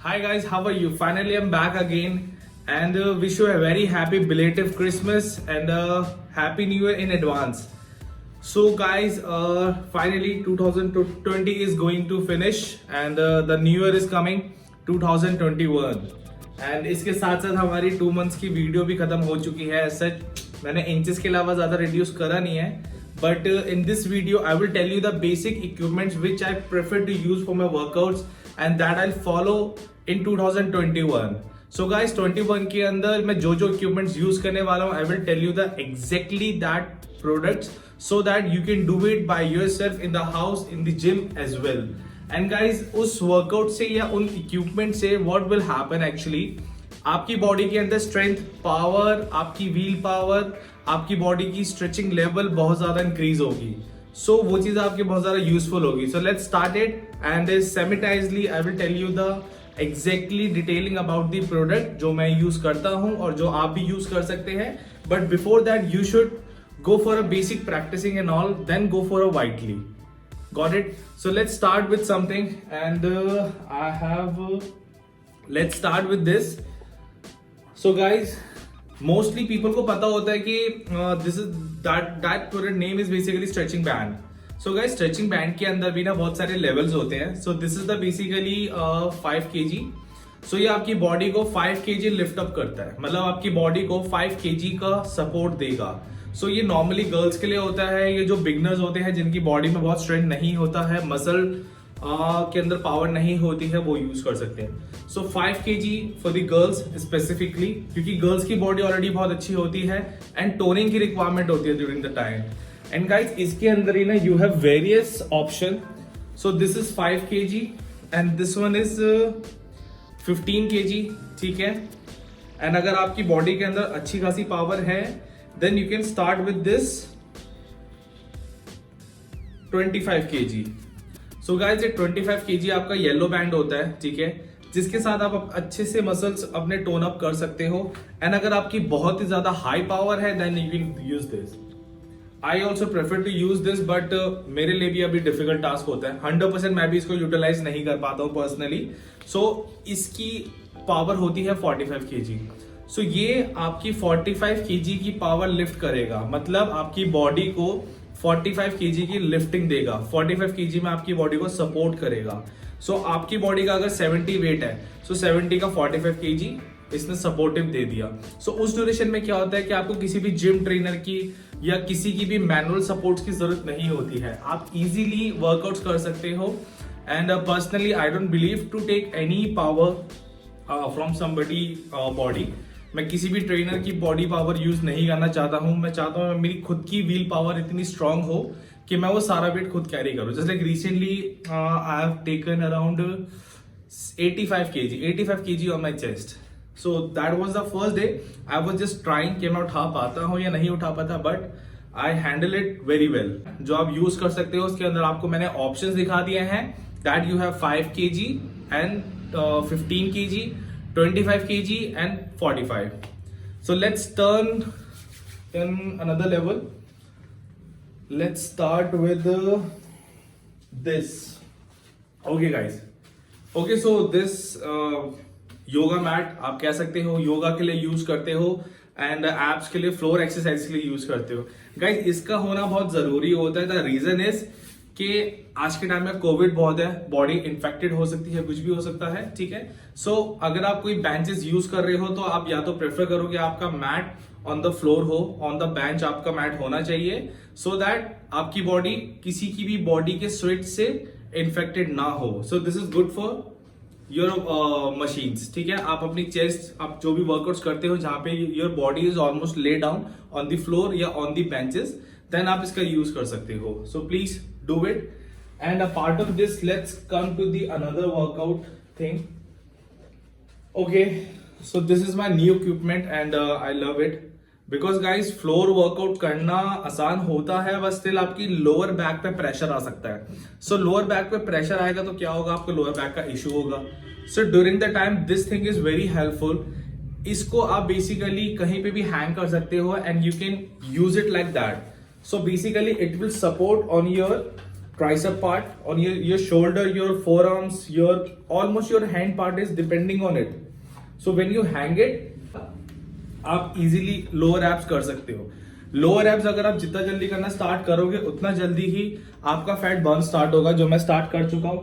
Hi guys, how are you? Finally, I'm back again and wish you a very happy belated Christmas and happy New Year in advance. So guys, finally 2020 is going to finish and the New Year is coming 2021 and इसके साथ साथ हमारी 2 months की video भी खत्म हो चुकी है. सच मैंने इंचेस के अलावा ज्यादा रिड्यूस करा नहीं है, but in this video I will tell you the basic equipments which I prefer to use for my workouts and that I'll follow in 2021. So guys, 21 के अंदर मैं जो जो equipments use करने वाला हूँ, I will tell you the exactly that products so that you can do it by yourself in the house, in the gym as well. And guys, उस workout से या उन equipment से what will happen actually, आपकी body के अंदर strength, power, आपकी wheel power, आपकी बॉडी की स्ट्रेचिंग लेवल बहुत ज्यादा इंक्रीज होगी. सो वो चीज आपकी बहुत ज्यादा यूजफुल होगी. So let's start it and simultaneously I will tell you the exactly detailing about the product जो मैं यूज करता हूं और जो आप भी यूज कर सकते हैं. But before that you should go for a basic practicing and all, then go for a widely. Got it? So let's start with something and let's start with this. So guys, mostly people को पता होता है कि this is that product name is basically stretching band. So guys, stretching band के अंदर भी ना बहुत सारे levels होते हैं. So this is the basically 5 kg. So ये आपकी बॉडी को 5 kg लिफ्ट अप करता है, मतलब आपकी बॉडी को 5 kg का सपोर्ट देगा. सो ये नॉर्मली गर्ल्स के लिए होता है. ये जो बिगनर्स होते हैं जिनकी बॉडी में बहुत स्ट्रेंथ नहीं होता है, मसल के अंदर पावर नहीं होती है, वो यूज कर सकते हैं. सो 5 kg for the girls specifically, क्योंकि गर्ल्स की बॉडी ऑलरेडी बहुत अच्छी होती है एंड टोनिंग की रिक्वायरमेंट होती है during the time. And guys, इसके अंदर ही ना you have various option. So this is 5 kg and this one is 15 kg. ठीक है. एंड अगर आपकी बॉडी के अंदर अच्छी खासी पावर है, then you can start with this 25 kg. So guys, ये 25 kg आपका येलो बैंड होता है, ठीक है, जिसके साथ आप अच्छे से मसल्स अपने टोन अप कर सकते हो. एंड अगर आपकी बहुत ही ज्यादा हाई पावर है, then you can use this. I also prefer to use this, but मेरे लिए भी अभी डिफिकल्ट टास्क होता है. 100% मैं भी इसको यूटिलाइज नहीं कर पाता हूँ पर्सनली. सो इसकी पावर होती है 45 kg. सो ये आपकी 45 kg की पावर लिफ्ट करेगा, मतलब आपकी बॉडी को 45 kg की लिफ्टिंग देगा. 45 kg में आपकी बॉडी को सपोर्ट करेगा. सो आपकी बॉडी का अगर 70 वेट है, सो 70 का 45 kg इसने सपोर्टिव दे दिया. सो उस ड्यूरेशन में क्या होता है कि आपको किसी भी जिम ट्रेनर की या किसी की भी मैनुअल सपोर्ट की जरूरत नहीं होती है. आप इजीली वर्कआउट्स कर सकते हो. And personally I don't believe to take any power from somebody body. मैं किसी भी ट्रेनर की बॉडी पावर यूज नहीं करना चाहता हूं. मैं चाहता हूं मेरी खुद की व्हील पावर इतनी स्ट्रांग हो कि मैं वो सारा वेट खुद कैरी करूं. Just like recently I have taken around 85 kg on my chest. So that was the first day I was just trying कि मैं उठा पाता हूं या नहीं उठा पाता, but I handle it very well. जो आप यूज कर सकते हो उसके अंदर आपको मैंने ऑप्शंस दिखा दिए हैं. That you have 5 kg and 15 kg, 25 kg and 45. So let's turn in another level. Let's start with this. Okay guys. Okay, so this yoga mat आप कह सकते हो योगा के लिए यूज करते हो एंड एप्स के लिए, फ्लोर एक्सरसाइज के लिए यूज करते हो. गाइस, इसका होना बहुत जरूरी होता है. द रीजन इज कि आज के टाइम में कोविड बहुत है, बॉडी इन्फेक्टेड हो सकती है, कुछ भी हो सकता है. ठीक है. सो अगर आप कोई बेंचेस यूज कर रहे हो तो आप या तो प्रेफर करो कि आपका मैट ऑन द फ्लोर हो, ऑन द बेंच आपका मैट होना चाहिए, सो दैट आपकी बॉडी किसी की भी बॉडी के स्वेट से इन्फेक्टेड ना हो. सो this is good for your machines. ठीक है. आप अपनी चेस्ट, आप जो भी वर्कआउट्स करते हो जहां पे your body is almost lay down on the floor या ऑन द बेंचेस, देन आप इसका यूज कर सकते हो. So please do it. And a part of this, let's come to the another workout thing. Okay, so this is my new equipment and I love it because guys, floor workout करना आसान होता है, बस still आपकी lower back पे pressure आ सकता है. सो lower back पे प्रेशर आएगा तो क्या होगा, आपको लोअर बैक का इशू होगा. So during the time this thing is very helpful. इसको आप बेसिकली कहीं पे भी हैंग कर सकते हो and you can use it like that. So basically it will support on your tricep part, on your shoulder, your forearms, your almost your hand part is depending on it. So when you hang it, आप easily lower abs कर सकते हो. Lower abs अगर आप जितना जल्दी करना start करोगे उतना जल्दी ही आपका फैट बर्न स्टार्ट होगा, जो मैं स्टार्ट कर चुका हूं.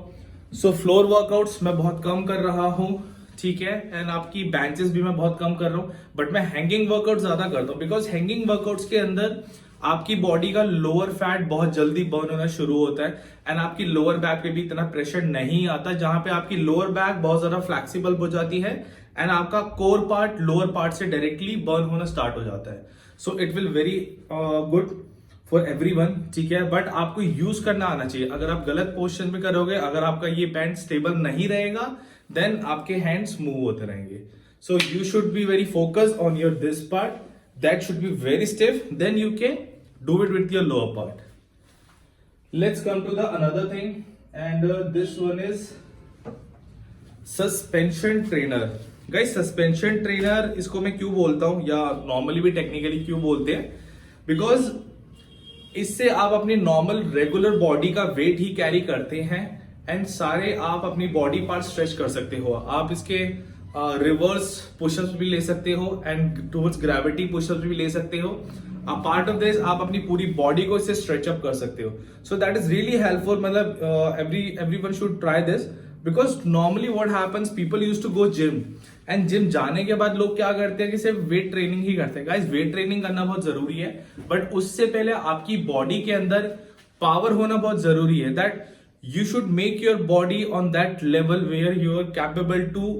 सो फ्लोर वर्कआउट्स मैं बहुत कम कर रहा हूं, ठीक है, एंड आपकी बेंचेस भी मैं बहुत कम कर रहा हूं, बट मैं हैंगिंग वर्कआउट ज्यादा करता हूं बिकॉज हैंगिंग वर्कआउट्स के अंदर आपकी बॉडी का लोअर फैट बहुत जल्दी बर्न होना शुरू होता है एंड आपकी लोअर बैक पे भी इतना प्रेशर नहीं आता, जहां पे आपकी लोअर बैक बहुत ज्यादा फ्लेक्सिबल हो जाती है एंड आपका कोर पार्ट लोअर पार्ट से डायरेक्टली बर्न होना स्टार्ट हो जाता है. So it will very good for everyone, ठीक है, बट आपको यूज करना आना चाहिए. अगर आप गलत पोजिशन में करोगे, अगर आपका ये बैंड स्टेबल नहीं रहेगा, देन आपके हैंड्स मूव होते रहेंगे. So you should be very focused on your this part, that should be very stiff, then you can do it with your lower part. Let's come to the another thing and this one is suspension trainer. Guys suspension trainer इसको मैं क्यों बोलता हूं या normally भी technically क्यों बोलते हैं, बिकॉज इससे आप अपनी नॉर्मल रेगुलर बॉडी का वेट ही कैरी करते हैं एंड सारे आप अपनी बॉडी पार्ट स्ट्रेच कर सकते हो. आप इसके रिवर्स पुशअप्स भी ले सकते हो एंड टुवर्ड्स ग्रेविटी पुशअप्स भी ले सकते हो. पार्ट ऑफ दिस आप अपनी पूरी बॉडी को इससे स्ट्रेच अप कर सकते हो. So that is really helpful. मतलब everyone should try this because normally what happens, people used to go gym and gym जाने के बाद लोग क्या करते हैं कि सिर्फ वेट ट्रेनिंग ही करते हैं. गाइस वेट ट्रेनिंग करना बहुत जरूरी है, बट उससे पहले आपकी बॉडी के अंदर पावर होना बहुत जरूरी है. That you should make your body on that level where you are capable to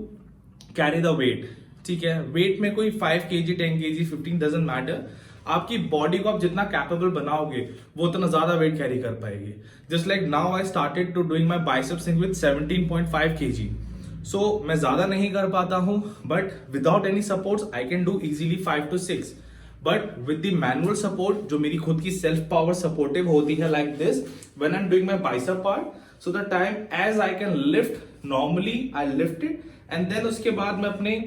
carry the weight, ठीक है. वेट में कोई 5 kg 10 kg 15 डजंट मैटर. आपकी बॉडी को आप जितना कैपेबल बनाओगे वो उतना ज्यादा वेट कैरी कर पाएगी. Just like now I started to doing my biceps with 17.5 kg. सो मैं ज्यादा नहीं कर पाता हूं, but without any supports I can do easily 5 to 6. But with the manual support, जो मेरी खुद की सेल्फ पावर सपोर्टिव होती है like this when I am doing my bicep part, so the time as I can lift normally I lift it and then उसके बाद मैं अपने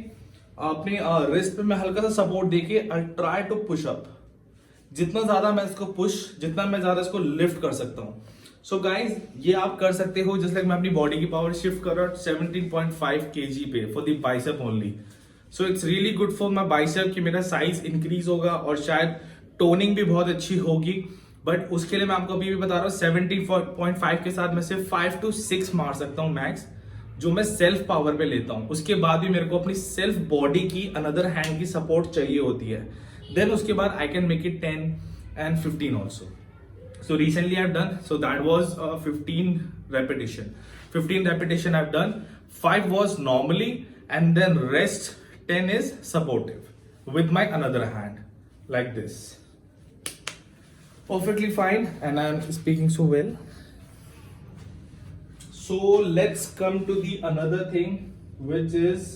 रिस्ट पे मैं हल्का सा सपोर्ट देके I try to push up. जितना ज्यादा मैं इसको जितना मैं ज्यादा इसको लिफ्ट कर सकता हूं. सो गाइज ये आप कर सकते हो. जस्ट लाइक मैं अपनी बॉडी की पावर शिफ्ट कर रहा हूं 17.5 kg पे for the bicep only. So it's really good for my bicep कि मेरा साइज इंक्रीज होगा और शायद टोनिंग भी बहुत अच्छी होगी. बट उसके लिए मैं आपको अभी भी बता रहा हूँ 17.5 के साथ मैं सिर्फ 5 to 6 मार सकता हूँ मैक्स, जो मैं सेल्फ पावर पे लेता हूं. उसके बाद भी मेरे को अपनी सेल्फ बॉडी की अनदर हैंड की सपोर्ट चाहिए होती है. देन उसके बाद I can make it 10 and 15 also. So recently I have done, so that was 15 repetition I've done. 5 was normally and then rest 10 is supportive with my another hand like this. Perfectly fine and I'm speaking so well. So let's come to the another thing which is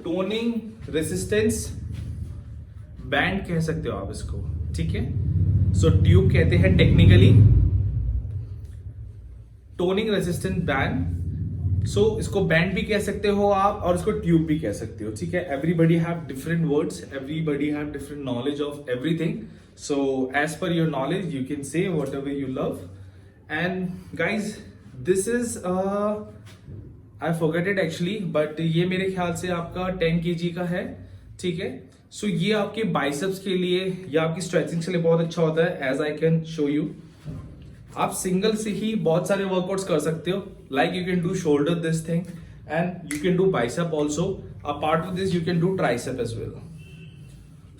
toning resistance band कह सकते हो आप इसको, ठीक है. सो tube कहते हैं technically toning resistance band. सो इसको बैंड भी कह सकते हो आप और इसको ट्यूब भी कह सकते हो, ठीक है. Everybody have different words, everybody have different knowledge of everything. So as per your knowledge you can say whatever you love. And guys this is I forget it actually but ये मेरे ख्याल से आपका 10 kg का है, ठीक है. So ये आपके बाइसेप्स के लिए या आपकी स्ट्रेचिंग के लिए बहुत अच्छा होता है. As I can show you, आप सिंगल से ही बहुत सारे वर्कआउट्स कर सकते हो. Like you can do shoulder this thing and you can do bicep also. Apart of this you can do tricep as well.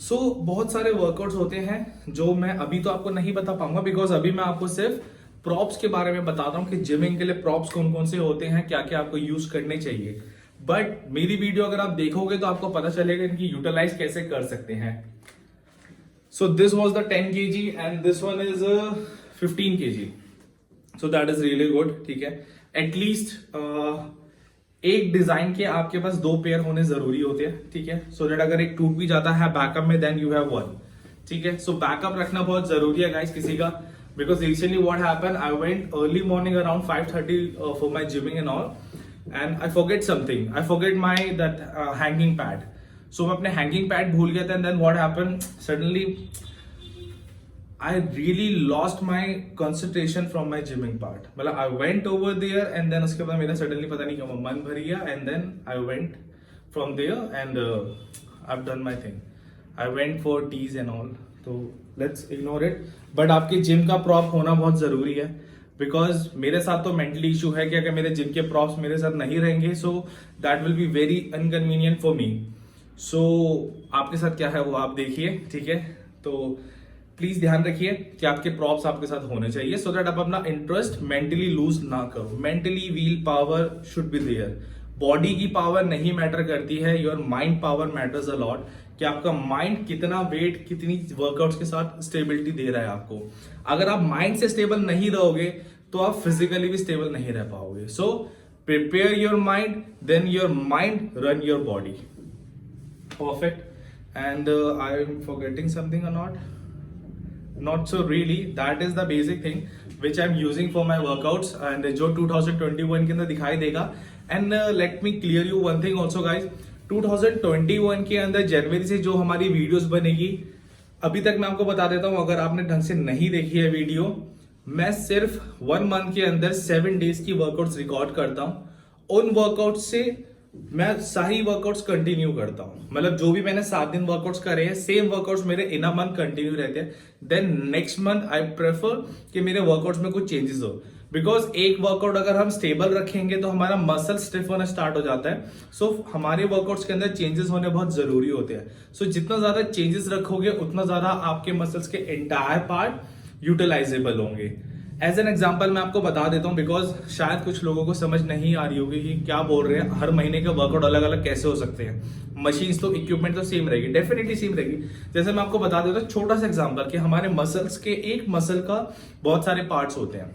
सो बहुत सारे वर्कआउट्स होते हैं जो मैं अभी तो आपको नहीं बता पाऊंगा बिकॉज अभी मैं आपको सिर्फ प्रॉप्स के बारे में बता रहा हूँ कि जिमिंग के लिए प्रॉप्स कौन कौन से होते हैं, क्या क्या आपको यूज करने चाहिए. बट मेरी वीडियो अगर आप देखोगे तो आपको पता चलेगा इनकी यूटिलाइज कैसे कर सकते हैं. So this was the 10 kg and this one is 15 kg. So that is really good, ठीक है. एटलीस्ट एक डिजाइन के आपके पास 2 पेयर होने जरूरी होते हैं, ठीक है. सो दैट अगर एक टूट भी जाता है बैकअप में देन यू हैव 1, ठीक है. सो बैकअप रखना बहुत जरूरी है गाइस किसी का, because recently what happened I went early morning around 5:30 for my gymming and all and I forget something. I forget my that hanging pad. So मैं अपने हैंगिंग पैड भूल गया था and then what happened suddenly I really lost my concentration from my gymming part. मतलब I went over there and then उसके बाद मेरा suddenly पता नहीं क्यों मन भर गया and then I went from there and I've done my thing. I went for teas and all. तो let's ignore it. But आपके जिम का प्रॉप होना बहुत जरूरी है बिकॉज मेरे साथ तो मेंटली इशू है कि अगर मेरे जिम के प्रॉप्स मेरे साथ नहीं रहेंगे so that will be very inconvenient for me. So आपके साथ क्या है वो आप देखिए, ठीक है. तो प्लीज ध्यान रखिए कि आपके प्रॉप्स आपके साथ होने चाहिए सो दैट आप अपना इंटरेस्ट मेंटली लूज ना करो. Mentally will power should be there. Body की पावर नहीं मैटर करती है, your mind power matters a lot. कि आपका माइंड कितना वेट कितनी वर्कआउट्स के साथ स्टेबिलिटी दे रहा है आपको. अगर आप माइंड से स्टेबल नहीं रहोगे तो आप फिजिकली भी स्टेबल नहीं रह पाओगे. So prepare your mind, then your mind run your body. Perfect. And I'm forgetting something or not? Not so really. That is the basic thing which I'm using for my workouts and जो 2021 के अंदर दिखाई देगा. And let me clear you one thing also guys. 2021 के अंदर जनवरी से जो हमारी वीडियोस बनेगी, अभी तक मैं आपको बता देता हूँ, अगर आपने ढंग से नहीं देखी है वीडियो, मैं सिर्फ 1 मंथ के अंदर 7 डेज की वर्कआउट्स रिकॉर्ड करता हूँ. उन वर्कआउट से मैं सारी वर्कआउट्स कंटिन्यू करता हूं. मतलब जो भी मैंने 7 दिन वर्कआउट्स करे हैं, सेम वर्कआउट्स मेरे इन अ मंथ कंटिन्यू रहते हैं. Then next month I prefer कि मेरे वर्कआउट्स में कुछ चेंजेस हो. बिकॉज एक वर्कआउट अगर हम स्टेबल रखेंगे तो हमारा मसल स्टिफ होना स्टार्ट हो जाता है. सो हमारे वर्कआउट्स के अंदर चेंजेस होने बहुत जरूरी होते हैं. सो जितना ज्यादा चेंजेस रखोगे उतना ज्यादा आपके मसल्स के एंटायर पार्ट यूटिलाइजेबल होंगे. एज एन एग्जाम्पल मैं आपको बता देता हूं बिकॉज शायद कुछ लोगों को समझ नहीं आ रही होगी कि क्या बोल रहे हैं. हर महीने के वर्कआउट अलग अलग कैसे हो सकते हैं. मशीन्स तो इक्विपमेंट तो सेम रहेगी, डेफिनेटली सेम रहेगी. जैसे मैं आपको बता देता हूं छोटा सा एग्जांपल कि हमारे मसल्स के एक मसल का बहुत सारे पार्ट्स होते हैं,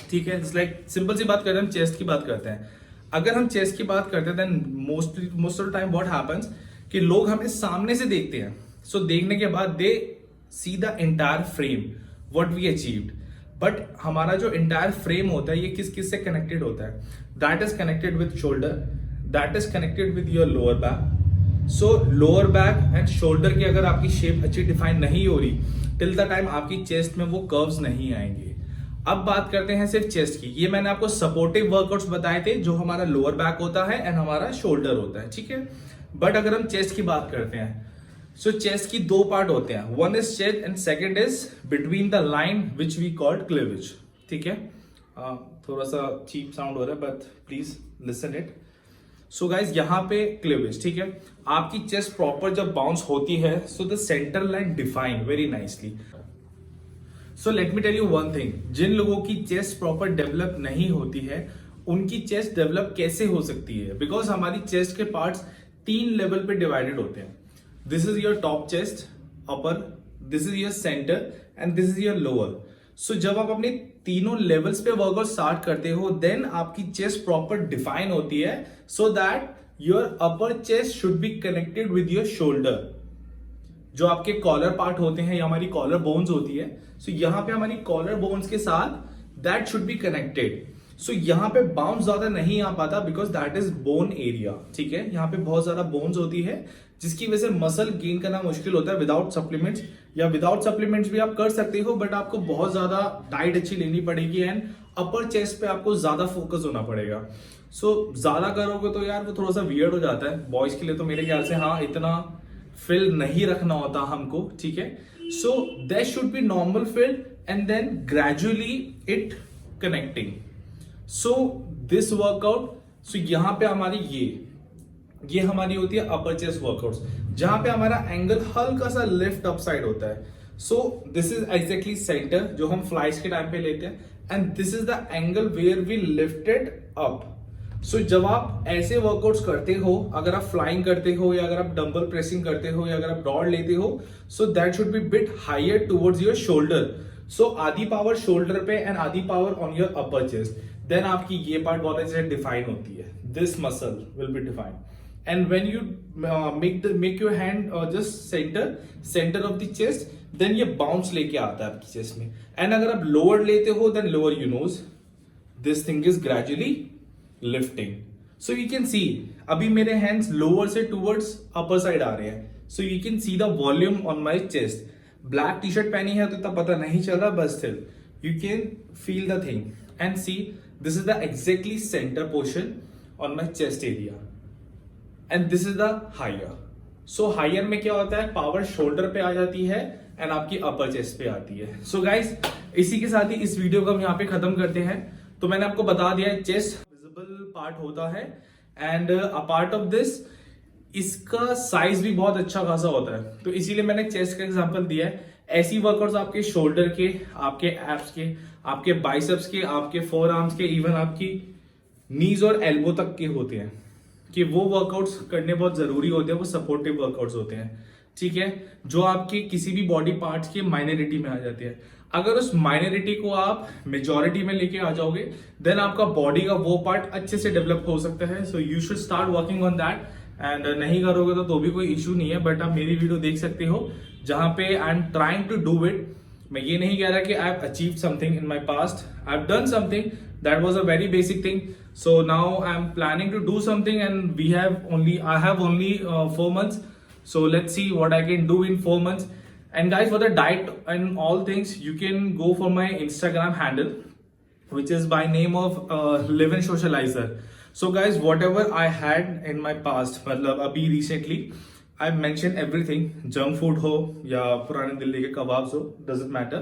ठीक है. लाइक सिंपल सी बात करते हैं, हम चेस्ट की बात करते हैं. अगर हम चेस्ट की बात करते हैं then most of the time what happens कि लोग हमें सामने से देखते हैं. सो देखने के बाद they see the entire frame what we achieved. But हमारा जो इंटायर फ्रेम होता है ये किस किस से कनेक्टेड होता है. That is connected with shoulder, that is connected with your lower back. So lower back and shoulder की अगर आपकी शेप अच्छी डिफाइन नहीं हो रही टिल द टाइम आपकी चेस्ट में वो कर्व्स नहीं आएंगे. अब बात करते हैं सिर्फ चेस्ट की. ये मैंने आपको सपोर्टिव वर्कआउट्स बताए थे जो हमारा लोअर बैक होता है एंड हमारा शोल्डर होता है, ठीक है. बट अगर हम चेस्ट की बात करते हैं सो चेस्ट की 2 पार्ट होते हैं. One is chest and second is between the line which we called cleavage, ठीक है. थोड़ा सा चीप साउंड हो रहा है but please listen it. So guys यहाँ पे क्लीवेज, ठीक है. आपकी चेस्ट प्रॉपर जब बाउंस होती है so the centre line define very nicely. So let me tell you one thing. जिन लोगों की चेस्ट प्रॉपर डेवलप नहीं होती है उनकी चेस्ट डेवलप कैसे हो सकती है. बिकॉज हमारी चेस्ट के पार्ट्स 3 लेवल पे डिवाइडेड होते हैं. This is your top chest, upper, this is your center and this is your lower. So जब आप अपने तीनों लेवल्स पे वर्कआउट स्टार्ट करते हो देन आपकी चेस्ट प्रॉपर डिफाइन होती है so that your upper chest should be connected with your shoulder. जो आपके कॉलर पार्ट होते हैं या हमारी कॉलर बोन्स होती है सो यहाँ पे हमारी कॉलर बोन्स के साथ दैट शुड बी कनेक्टेड. सो यहाँ पे बाउंस ज्यादा नहीं आ पाता because that is bone area, ठीक है. यहाँ पे बहुत ज्यादा बोन्स होती है जिसकी वजह से मसल गेन करना मुश्किल होता है विदाउट सप्लीमेंट्स. या विदाउट सप्लीमेंट्स भी आप कर सकते हो बट आपको बहुत ज्यादा डाइट अच्छी लेनी पड़ेगी एंड अपर चेस्ट पे आपको ज्यादा फोकस होना पड़ेगा. सो ज्यादा करोगे तो यार वो थोड़ा सा वियर्ड हो जाता है. बॉयज के लिए तो मेरे ख्याल से हाँ इतना फिल नहीं रखना होता हमको, ठीक है. So that should be normal feel and then gradually it connecting. So this workout, so यहाँ पे हमारी ये हमारी होती है अपर चेस्ट वर्कआउट्स जहां पे हमारा एंगल हल्का सा लेफ्ट अप साइड होता है. So this is exactly centre जो हम फ्लाइज के टाइम पे लेते हैं and this is the angle where we lifted up. So जब आप ऐसे वर्कआउट्स करते हो, अगर आप फ्लाइंग करते हो या अगर आप डंबल प्रेसिंग करते हो या अगर आप रॉड लेते हो so that should be bit higher towards your shoulder. So आधी पावर शोल्डर पे एंड आधी power on your upper chest. Then आपकी ये पार्ट बहुत अच्छे से डिफाइन होती है. This muscle will be defined. And when you make your hand just center of the chest, then ये bounce लेके आता है आपकी chest में. And अगर आप lower लेते हो then lower your nose. This thing is gradually lifting. So you can see अभी मेरे hands lower से towards upper side आ रहे हैं. So you can see the volume on my chest. Black T shirt पहनी है तो इतना पता नहीं चल रहा, but still you can feel the thing and see this is the exactly centre portion on my chest area and this is the higher. So higher में क्या होता है, पावर शोल्डर पे आ जाती है एंड आपकी अपर चेस्ट पे आती है. सो गाइस इसी के साथ ही इस वीडियो को हम यहाँ पे खत्म करते हैं. तो मैंने आपको बता दिया है चेस्ट विजिबल पार्ट होता है and a part of this इसका साइज भी बहुत अच्छा खासा होता है, तो इसीलिए मैंने चेस्ट का एग्जांपल दिया है. ऐसी वर्कआउट्स आपके शोल्डर के, आपके एब्स के, आपके बाइसेप्स के, आपके फोर आर्म्स के, इवन आपकी नीज और एल्बो तक के होते हैं कि वो वर्कआउट्स करने बहुत जरूरी होते हैं. वो सपोर्टिव वर्कआउट्स होते हैं, ठीक है, जो आपके किसी भी बॉडी पार्ट्स के माइनॉरिटी में आ जाते हैं. अगर उस माइनॉरिटी को आप मेजॉरिटी में लेके आ जाओगे देन आपका बॉडी का वो पार्ट अच्छे से डेवलप हो सकता है. सो you should start working on that and नहीं करोगे तो भी कोई इशू नहीं है, बट आप मेरी वीडियो देख सकते हो जहां पे I am trying to do it. मैं ये नहीं कह रहा कि I have achieved something in my past, I have done something that was a very basic thing. So now I am planning to do something and I have only 4 months. So let's see what I can do in 4 months. And guys, for the diet and all things, you can go for my Instagram handle, which is by name of Live and Socializer. So guys, whatever I had in my past, मतलब अभी recently, I've mentioned everything. Junk food हो या पुराने दिल्ली के kebabs हो, doesn't matter.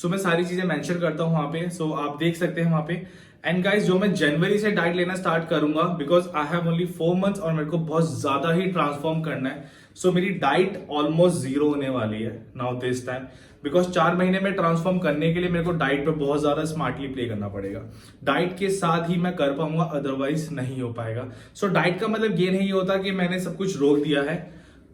So मैं सारी चीजें मेंशन करता हूँ वहाँ पे, so आप देख सकते हैं वहाँ पे. एंड गाइज जो मैं जनवरी से डाइट लेना स्टार्ट करूंगा, because I have only 4 months और मेरे को बहुत ज्यादा ही ट्रांसफॉर्म करना है. सो मेरी डाइट ऑलमोस्ट जीरो होने वाली है नाउ दिस टाइम, बिकॉज 4 महीने में ट्रांसफॉर्म करने के लिए मेरे को डाइट पे बहुत ज्यादा स्मार्टली प्ले करना पड़ेगा. डाइट के साथ ही मैं कर पाऊंगा, अदरवाइज नहीं हो पाएगा. सो डाइट का मतलब ये नहीं होता कि मैंने सब कुछ रोक दिया है.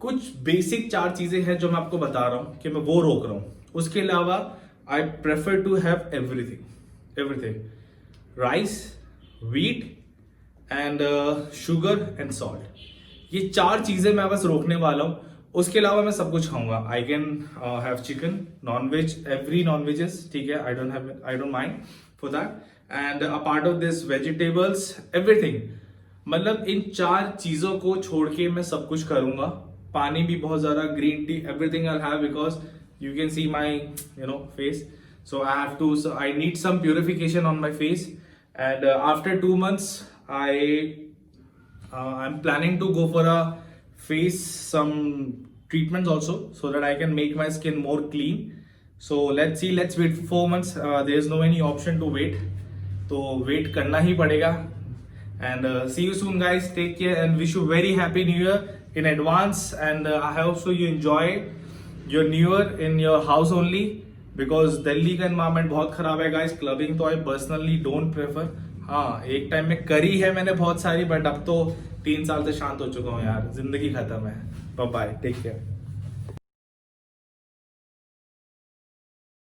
कुछ बेसिक 4 चीजें हैं जो मैं आपको बता रहा हूँ कि मैं वो रोक रहा हूँ. उसके अलावा I prefer to have everything rice, wheat and sugar and salt. ये 4 चीजें मैं बस रोकने वाला हूं. उसके अलावा मैं सब कुछ खाऊंगा. I can have chicken, nonveg, every nonvegs, ठीक है, I don't mind for that. And a part of this vegetables, everything. मतलब इन 4 चीजों को छोड़ के मैं सब कुछ करूंगा. पानी भी बहुत ज्यादा, green tea, everything I have, because you can see my face, so I need some purification on my face. And after 2 months I'm planning to go for a face some treatments also, so that I can make my skin more clean. So let's wait for 4 months. There is no any option to wait, तो wait करना ही पड़ेगा. And see you soon guys, take care and wish you very happy new year in advance. And I hope so you enjoy your new year in your house only, because Delhi का environment बहुत खराब है guys. Clubbing तो I personally don't prefer. हाँ, एक time में करी है मैंने बहुत सारी, बट अब तो 3 साल से शांत हो चुका हूँ यार. जिंदगी खत्म है. Bye bye, take care.